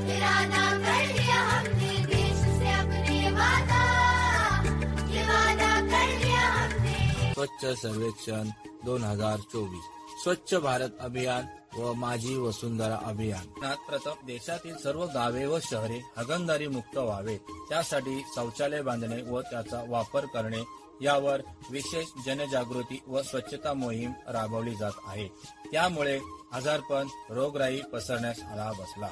इरादा कर लिया हमने देश से अपने वादा, ये वादा कर लिया हमने। स्वच्छ सर्वेक्षण 2024, स्वच्छ भारत अभियान व माझी वसुंधरा अभियान। प्रथम देशातील सर्व गावे व शहरे हागणदारी मुक्त व्हावे, त्यासाठी शौचालय बांधणे व त्याचा वापर करणे यावर विशेष जनजागृती व स्वच्छता मोहीम राबवली जात आहे। त्यामुळे आजारपण रोगराई पसरण्यास आळा बसला।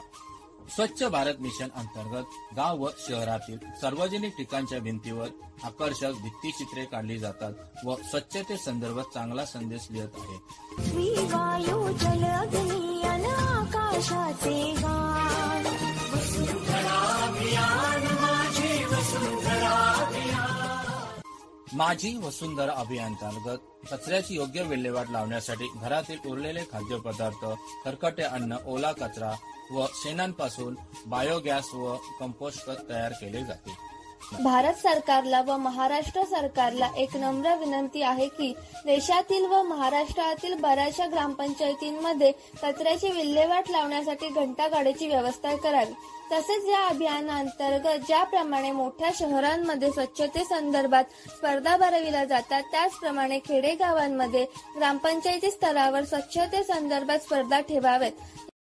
स्वच्छ भारत मिशन अंतर्गत गाव व शहरातील सार्वजनिक ठिकाणच्या भिंतीवर आकर्षक भित्तिचित्रे काढली जातात व स्वच्छते संदर्भात चांगला संदेश लिहित आहेत। वायू जल अग्नी अन आकाशाचे गान, वसुंधरा अभियान, माझी वसुंधरा अभियान। माझी वसुंधरा अभियानांतर्गत कचऱ्याची योग्य विल्हेवाट लावण्यासाठी घरातील उरलेले खाद्यपदार्थ, खरकटे अन्न, ओला कचरा व शेणांपासून बायोगॅस व कंपोस्ट खत तयार केले जाते। भारत सरकारला व महाराष्ट्र सरकारला एक नम्र विनंती आहे की देशातील व महाराष्ट्रातील बऱ्याचशा ग्रामपंचायतींमध्ये कचऱ्याची विल्हेवाट लावण्यासाठी घंटागाडीची व्यवस्था करावी। तसेच या अभियानाअंतर्गत ज्याप्रमाणे मोठ्या शहरांमध्ये स्वच्छते संदर्भात स्पर्धा भरविल्या जातात, त्याचप्रमाणे खेडेगावांमध्ये ग्रामपंचायती स्तरावर स्वच्छते संदर्भात स्पर्धा ठेवाव्यात।